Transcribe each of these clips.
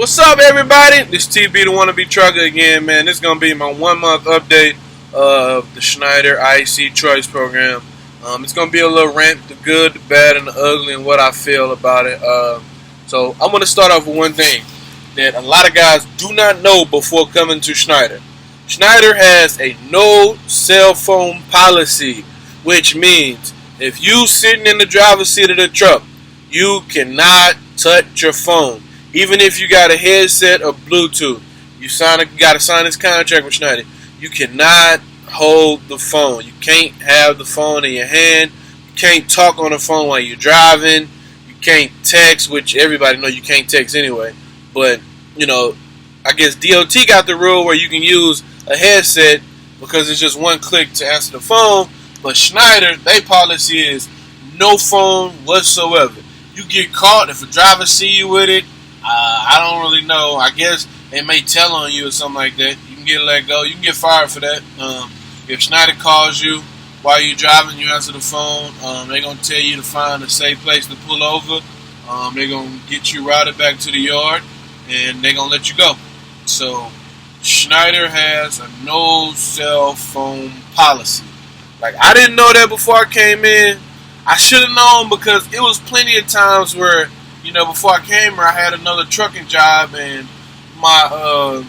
What's up, everybody? This TB the Wannabe Trucker again, man. This is going to be my 1 month update of the Schneider IEC Choice Program. It's going to be a little rant, the good, the bad, and the ugly, and what I feel about it. So I'm going to start off with one thing that a lot of guys do not know before coming to Schneider. Schneider has a no cell phone policy, which means if you sitting in the driver's seat of the truck, you cannot touch your phone. Even if you got a headset or Bluetooth, you got to sign this contract with Schneider. You cannot hold the phone. You can't have the phone in your hand. You can't talk on the phone while you're driving. You can't text, which everybody knows you can't text anyway. But, I guess DOT got the rule where you can use a headset because it's just one click to answer the phone. But Schneider, their policy is no phone whatsoever. You get caught if a driver see you with it. I don't really know. I guess they may tell on you or something like that. You can get let go. You can get fired for that. If Schneider calls you while you're driving, you answer the phone. They're going to tell you to find a safe place to pull over. They're going to get you routed back to the yard, and they're going to let you go. So Schneider has a no cell phone policy. Like, I didn't know that before I came in. I should have known because it was plenty of times where, before I came here, I had another trucking job, and my,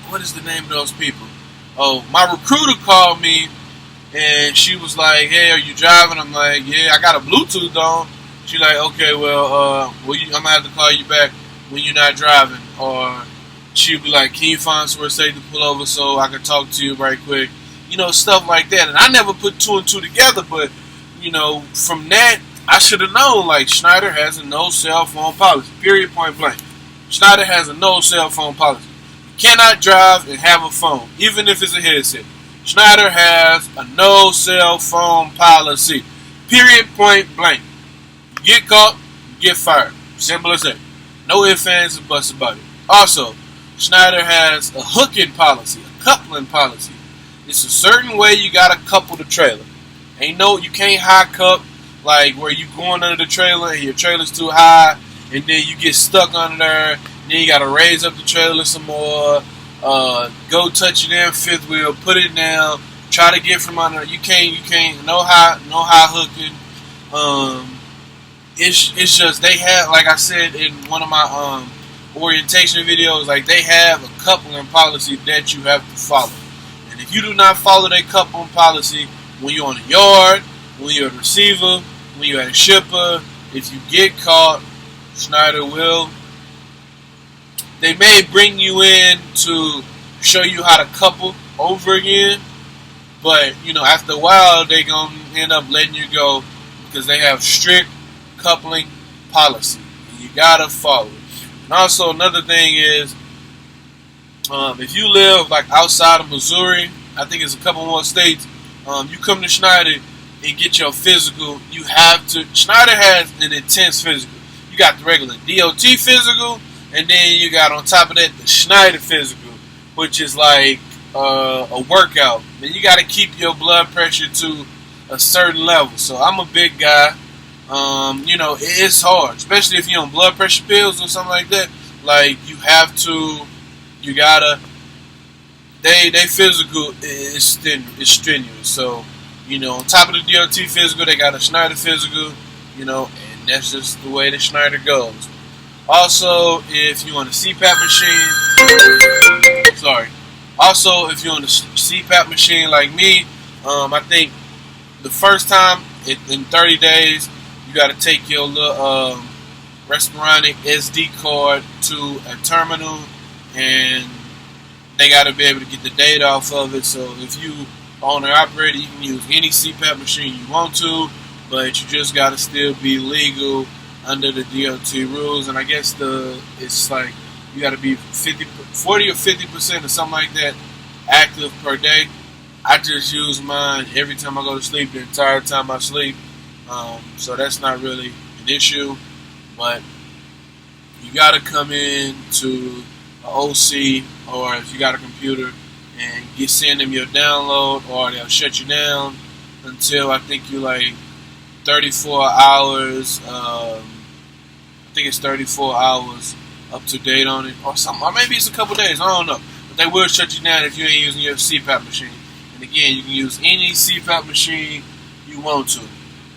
what is the name of those people? Oh, my recruiter called me, and she was like, hey, are you driving? I'm like, yeah, I got a Bluetooth on. She's like, okay, well, I'm going to have to call you back when you're not driving. Or she'd be like, can you find somewhere safe to pull over so I can talk to you right quick? Stuff like that. And I never put two and two together, but, from that, I should have known, like, Schneider has a no cell phone policy, period, point blank. Schneider has a no cell phone policy. You cannot drive and have a phone, even if it's a headset. Schneider has a no cell phone policy, period, point blank. You get caught, you get fired. Simple as that. No ifs, ands, and buts about it. Also, Schneider has a hooking policy, a coupling policy. It's a certain way you gotta couple the trailer. You can't high cup, like where you going under the trailer and your trailer's too high, and then you get stuck under there. Then you gotta raise up the trailer some more. Go touch your damn fifth wheel, put it down, try to get from under. You can't. No high hooking. It's just they have, like I said in one of my orientation videos, like they have a coupling policy that you have to follow. And if you do not follow their coupling policy, when you're on the yard, when you're a receiver, when you're at a shipper, if you get caught, Schneider will. They may bring you in to show you how to couple over again, but after a while they're gonna end up letting you go because they have strict coupling policy. You gotta follow it. And also another thing is, if you live like outside of Missouri, I think it's a couple more states. You come to Schneider and get your physical. You have to. Schneider has an intense physical. You got the regular DOT physical, and then you got on top of that the Schneider physical, which is like a workout. Then you got to keep your blood pressure to a certain level. So I'm a big guy. It's hard, especially if you're on blood pressure pills or something like that. Like you gotta. They physical is strenuous. So, on top of the DOT physical, they got a Schneider physical, and that's just the way the Schneider goes. Also, if you're on a CPAP machine like me, I think the first time in 30 days, you got to take your little Respironic SD card to a terminal, and they got to be able to get the data off of it. So if you owner operator, you can use any CPAP machine you want to, but you just got to still be legal under the DOT rules. And I guess it's like you got to be 40 or 50% or something like that active per day. I just use mine every time I go to sleep, the entire time I sleep. So that's not really an issue, but you got to come in to an OC, or if you got a computer, and send them your download, or they'll shut you down until I think you like 34 hours I think it's 34 hours up to date on it, or something, or maybe it's a couple days. I don't know. But they will shut you down if you ain't using your CPAP machine. And again, you can use any CPAP machine you want to.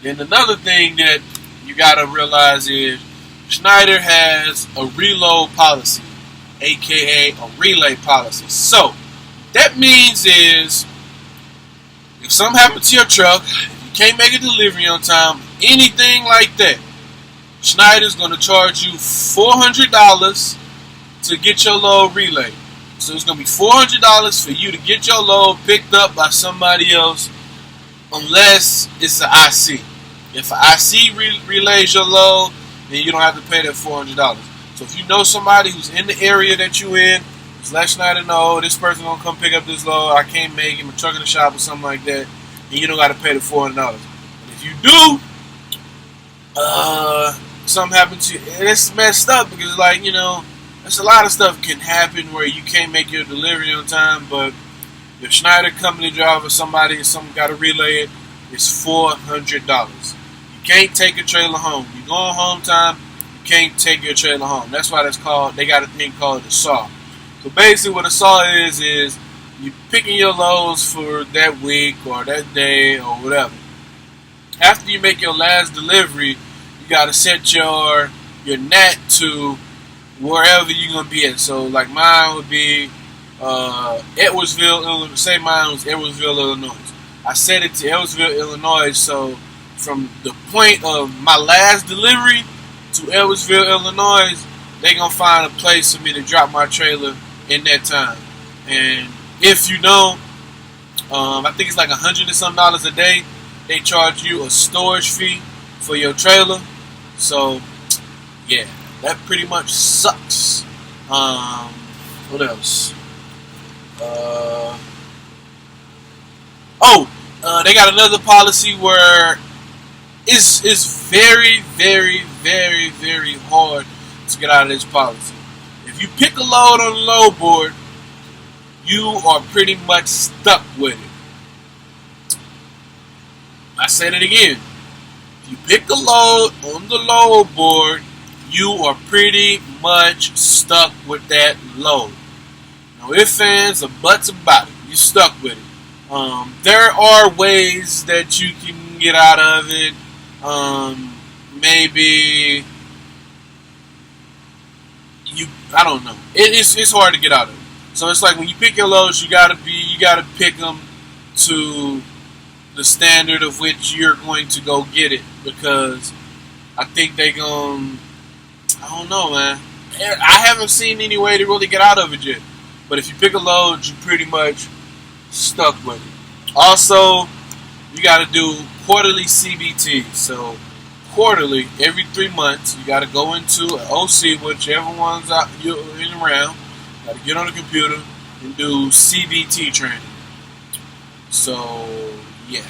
Then another thing that you gotta realize is Schneider has a reload policy, aka a relay policy. So that means is if something happens to your truck, if you can't make a delivery on time, anything like that, Schneider's gonna charge you $400 to get your load relayed. So it's gonna be $400 for you to get your load picked up by somebody else, unless it's an IC. If an IC relays your load, then you don't have to pay that $400. So if you know somebody who's in the area that you in, just let Schneider know this person gonna come pick up this load. I can't make it. My truck in the shop or something like that, and you don't got to pay the $400. And if you do, something happens to you, and it's messed up because, like, you know, there's a lot of stuff can happen where you can't make your delivery on time. But if Schneider company driver, somebody got to relay it, it's $400. You can't take a trailer home. You go on home time, you can't take your trailer home. That's why that's called. They got a thing called the SAW. So basically, what a SAW is you picking your loads for that week or that day or whatever. After you make your last delivery, you got to set your NAT to wherever you're going to be at. So, like, mine would be Edwardsville, Illinois. Say mine was Edwardsville, Illinois. I set it to Edwardsville, Illinois, so from the point of my last delivery to Edwardsville, Illinois, they're going to find a place for me to drop my trailer in that time. And if you don't, I think it's like $100 and some a day, they charge you a storage fee for your trailer. So, yeah, that pretty much sucks. What else? They got another policy where it's very, very, very, very hard to get out of this policy. If you pick a load on the load board, you are pretty much stuck with it. I said it again. If you pick a load on the load board, you are pretty much stuck with that load. No ifs, ands, or buts about it. You're stuck with it. There are ways that you can get out of it. Maybe I don't know. It's hard to get out of it. So it's like when you pick your loads, you gotta pick them to the standard of which you're going to go get it, because I think I don't know, man. I haven't seen any way to really get out of it yet. But if you pick a load, you're pretty much stuck with it. Also, you got to do quarterly CBT. So, quarterly, every 3 months, you got to go into an OC, whichever one's out you're in around. You got to get on the computer and do CBT training. So, yeah.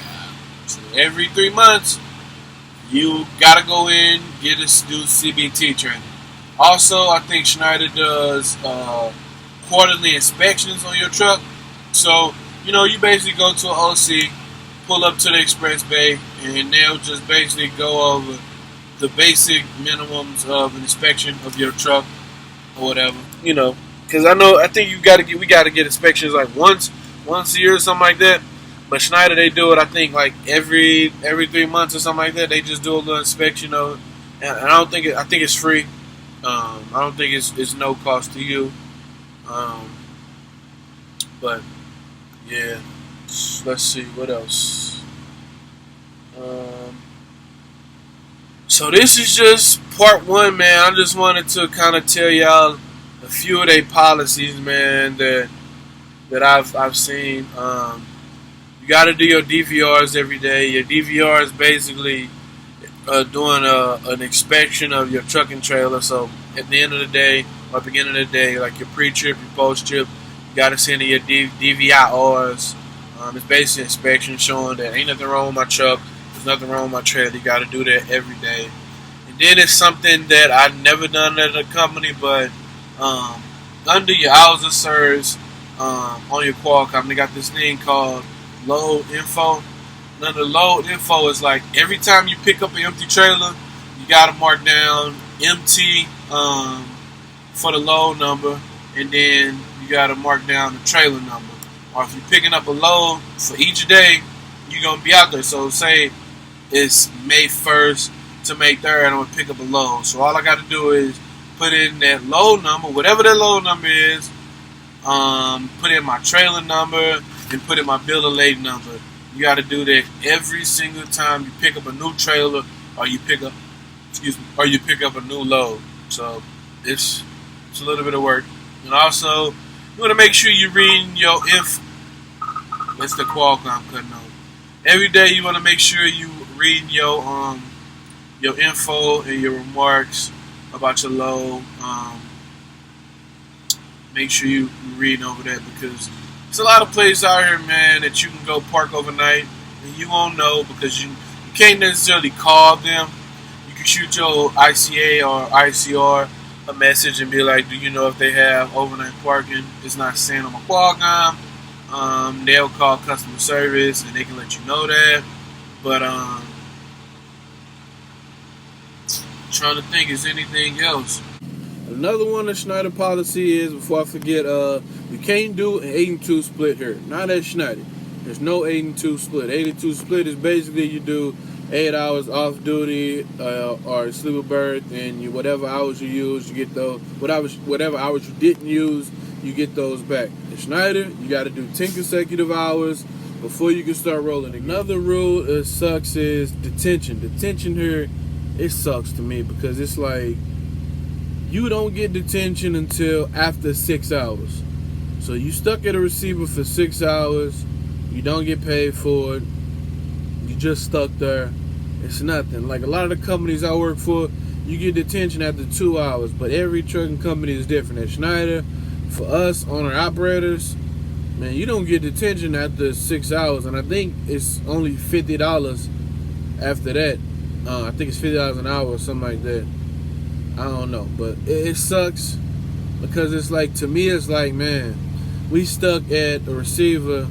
So every 3 months, you got to go in, do CBT training. Also, I think Schneider does quarterly inspections on your truck. So, you basically go to an OC, pull up to the express bay, and they'll just basically go over the basic minimums of an inspection of your truck or whatever. Because I think we got to get inspections like once a year or something like that. But Schneider, they do it, I think, like every 3 months or something like that. They just do a little inspection of it, and I think it's free. I don't think it's no cost to you. But yeah, let's see what else. So this is just part one, man. I just wanted to kind of tell y'all a few of their policies, man, that I've seen. You got to do your DVRs every day. Your DVR is basically doing an inspection of your truck and trailer. So at the end of the day, or beginning of the day, like your pre-trip, your post-trip, you got to send in your DVIRs. It's basically an inspection showing that ain't nothing wrong with my truck, there's nothing wrong with my trailer. You got to do that every day. And then it's something that I've never done at a company, but under your hours of service on your Qualcomm, they got this thing called load info. Now the load info is like every time you pick up an empty trailer, you gotta mark down MT for the load number, and then you got to mark down the trailer number. Or if you're picking up a load for each day, you're going to be out there. So say it's May 1st to May 3rd, I'm going to pick up a load. So all I got to do is put in that load number, whatever that load number is, put in my trailer number, and put in my bill of lading number. You got to do that every single time you pick up a new trailer or you pick up a new load. So it's a little bit of work. And also, you want to make sure you're reading your info. That's the Qualcomm cutting on. Every day you want to make sure you reading your info and your remarks about your load. Make sure you reading over that, because there's a lot of places out here, man, that you can go park overnight and you won't know, because you can't necessarily call them. You can shoot your ICA or ICR a message and be like, do you know if they have overnight parking? It's not saying on my Qualcomm. They'll call customer service and they can let you know that. But trying to think, is anything else? Another one of Schneider policy is, before I forget, you can't do an 8 and 2 split here. Not at Schneider. There's no 8 and 2 split. 8 and 2 split is basically you do 8 hours off duty or sleeper berth, and whatever hours you use, you get those. Whatever hours you didn't use, you get those back. At Schneider, you got to do 10 consecutive hours before you can start rolling. Another rule that sucks is detention. Detention here, it sucks to me, because it's like you don't get detention until after 6 hours. So you stuck at a receiver for 6 hours, you don't get paid for it, you just stuck there. It's nothing. Like a lot of the companies I work for, you get detention after 2 hours, but every trucking company is different. At Schneider, for us owner operators, man, you don't get detention after 6 hours, and I think it's only $50 after that. I think it's $50 an hour or something like that. I don't know, but it sucks, because it's like, to me, it's like, man, we stuck at a receiver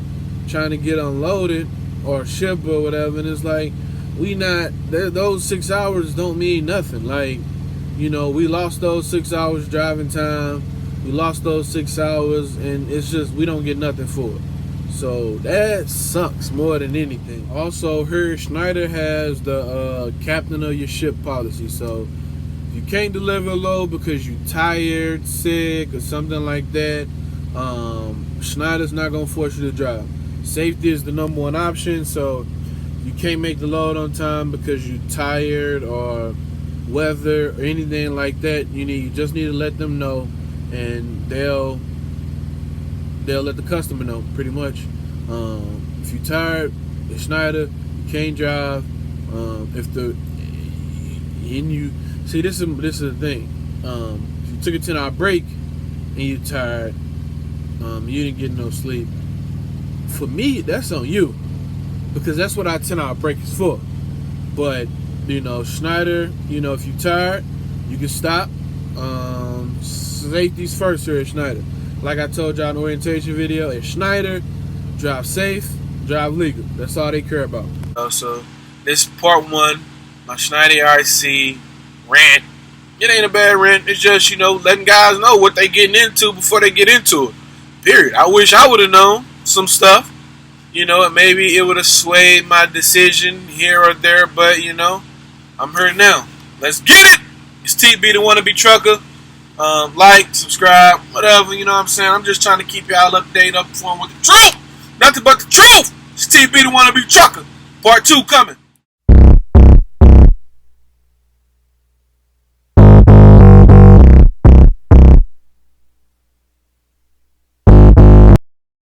trying to get unloaded or ship or whatever, and it's like, those 6 hours don't mean nothing. Like, you know, we lost those 6 hours driving time, we lost those 6 hours, and it's just, we don't get nothing for it. So that sucks more than anything. Also, here Schneider has the captain of your ship policy. So if you can't deliver a load because you're tired, sick, or something like that, Schneider's not gonna force you to drive. Safety is the number one option. So if you can't make the load on time because you're tired or weather or anything like that, you just need to let them know, and they'll let the customer know, pretty much. If you're tired, it's Schneider, you can't drive. This is the thing. If you took a 10-hour break and you're tired, you didn't get no sleep, for me, that's on you, because that's what our 10-hour break is for. But, you know, Schneider, you know, if you're tired, you can stop. Safety's first here at Schneider. Like I told y'all in the orientation video, at Schneider, drive safe, drive legal. That's all they care about. So this is part one, my Schneider RC rant. It ain't a bad rant. It's just, you know, letting guys know what they getting into before they get into it. Period. I wish I would have known some stuff, you know, and maybe it would have swayed my decision here or there, but, you know, I'm here now. Let's get it. It's TB, the wannabe trucker. Like, subscribe, whatever, you know what I'm saying? I'm just trying to keep y'all updated, up informed with the truth. Nothing but the truth. It's TB, the wannabe trucker. Part 2 coming.